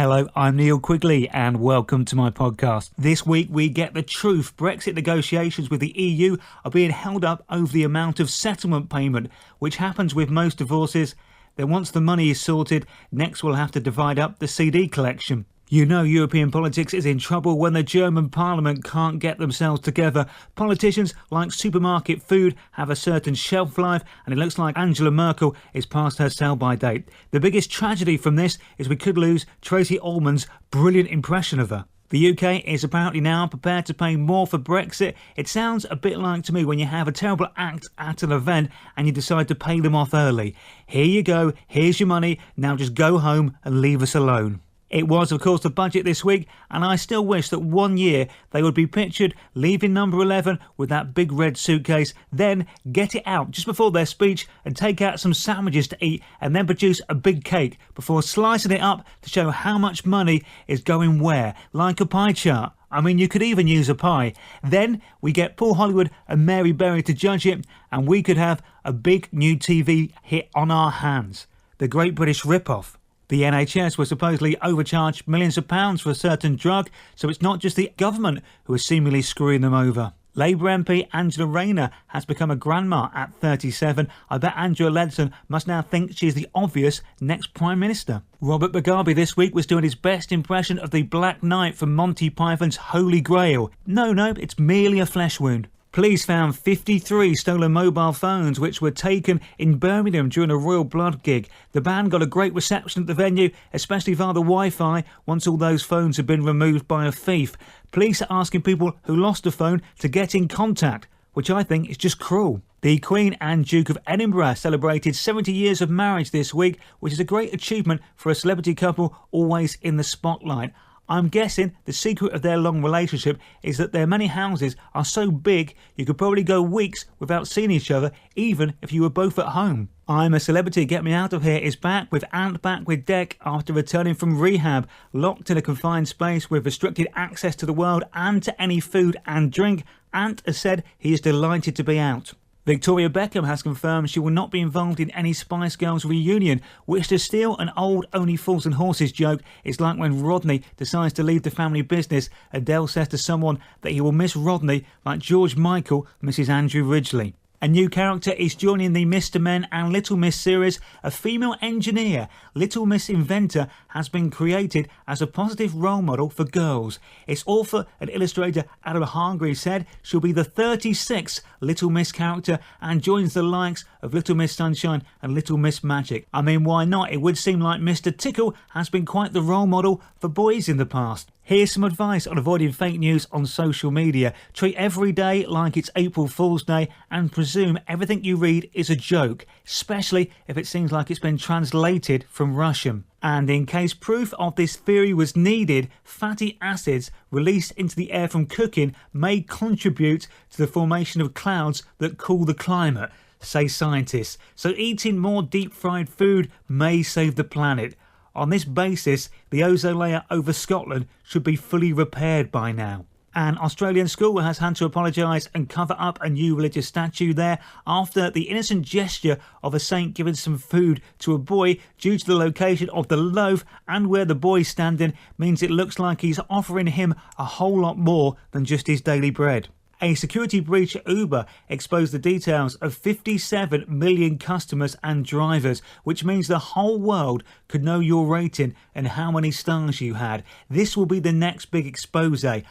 Hello, I'm Neil Quigley and welcome to my podcast. This week we get the truth. Brexit negotiations with the EU are being held up over the amount of settlement payment, which happens with most divorces. Then once the money is sorted, next we'll have to divide up the CD collection. You know European politics is in trouble when the German parliament can't get themselves together. Politicians, like supermarket food, have a certain shelf life, and it looks like Angela Merkel is past her sell-by date. The biggest tragedy from this is we could lose Tracy Ullman's brilliant impression of her. The UK is apparently now prepared to pay more for Brexit. It sounds a bit like to me when you have a terrible act at an event and you decide to pay them off early. Here you go, here's your money, now just go home and leave us alone. It was, of course, the budget this week, and I still wish that one year they would be pictured leaving number 11 with that big red suitcase, then get it out just before their speech and take out some sandwiches to eat and then produce a big cake before slicing it up to show how much money is going where, like a pie chart. I mean, you could even use a pie. Then we get Paul Hollywood and Mary Berry to judge it, and we could have a big new TV hit on our hands. The Great British Rip-Off. The NHS was supposedly overcharged millions of pounds for a certain drug, so it's not just the government who is seemingly screwing them over. Labour MP Angela Rayner has become a grandma at 37. I bet Angela Leadsom must now think she's the obvious next Prime Minister. Robert Mugabe this week was doing his best impression of the Black Knight from Monty Python's Holy Grail. No, it's merely a flesh wound. Police found 53 stolen mobile phones which were taken in Birmingham during a Royal Blood gig. The band got a great reception at the venue, especially via the Wi-Fi, once all those phones had been removed by a thief. Police are asking people who lost a phone to get in contact, which I think is just cruel. The Queen and Duke of Edinburgh celebrated 70 years of marriage this week, which is a great achievement for a celebrity couple always in the spotlight. I'm guessing the secret of their long relationship is that their many houses are so big you could probably go weeks without seeing each other, even if you were both at home. I'm a Celebrity, Get Me Out of Here is back with Ant back with Deck after returning from rehab, locked in a confined space with restricted access to the world and to any food and drink. Ant has said he is delighted to be out. Victoria Beckham has confirmed she will not be involved in any Spice Girls reunion, which, to steal an old Only Fools and Horses joke, is like when Rodney decides to leave the family business. Adele says to someone that he will miss Rodney like George Michael misses Andrew Ridgeley. A new character is joining the Mr. Men and Little Miss series. A female engineer, Little Miss Inventor, has been created as a positive role model for girls. Its author and illustrator Adam Hargreaves said she'll be the 36th Little Miss character and joins the likes of Little Miss Sunshine and Little Miss Magic. I mean, why not? It would seem like Mr. Tickle has been quite the role model for boys in the past. Here's some advice on avoiding fake news on social media. Treat every day like it's April Fool's Day and presume everything you read is a joke, especially if it seems like it's been translated from Russian. And in case proof of this theory was needed, fatty acids released into the air from cooking may contribute to the formation of clouds that cool the climate, say scientists. So eating more deep-fried food may save the planet. On this basis, the ozone layer over Scotland should be fully repaired by now. An Australian school has had to apologise and cover up a new religious statue there after the innocent gesture of a saint giving some food to a boy due to the location of the loaf and where the boy's standing means it looks like he's offering him a whole lot more than just his daily bread. A security breach at Uber exposed the details of 57 million customers and drivers, which means the whole world could know your rating and how many stars you had. This will be the next big expose. I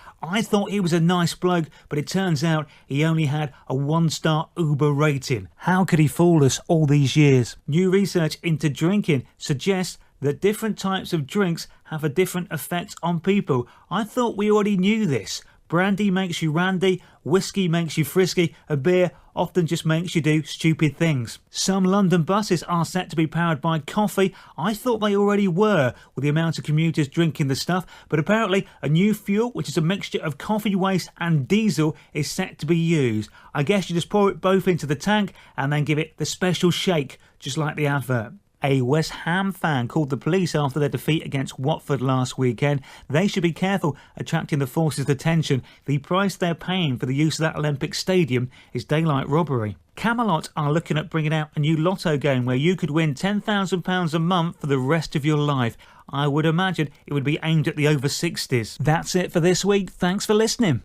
thought he was a nice bloke, but it turns out he only had a 1-star Uber rating. How could he fool us all these years? New research into drinking suggests that different types of drinks have a different effect on people. I thought we already knew this. Brandy makes you randy, whiskey makes you frisky, a beer often just makes you do stupid things. Some London buses are set to be powered by coffee. I thought they already were, with the amount of commuters drinking the stuff, but apparently a new fuel, which is a mixture of coffee waste and diesel, is set to be used. I guess you just pour it both into the tank and then give it the special shake, just like the advert. A West Ham fan called the police after their defeat against Watford last weekend. They should be careful attracting the force's attention. The price they're paying for the use of that Olympic stadium is daylight robbery. Camelot are looking at bringing out a new lotto game where you could win £10,000 a month for the rest of your life. I would imagine it would be aimed at the over 60s. That's it for this week. Thanks for listening.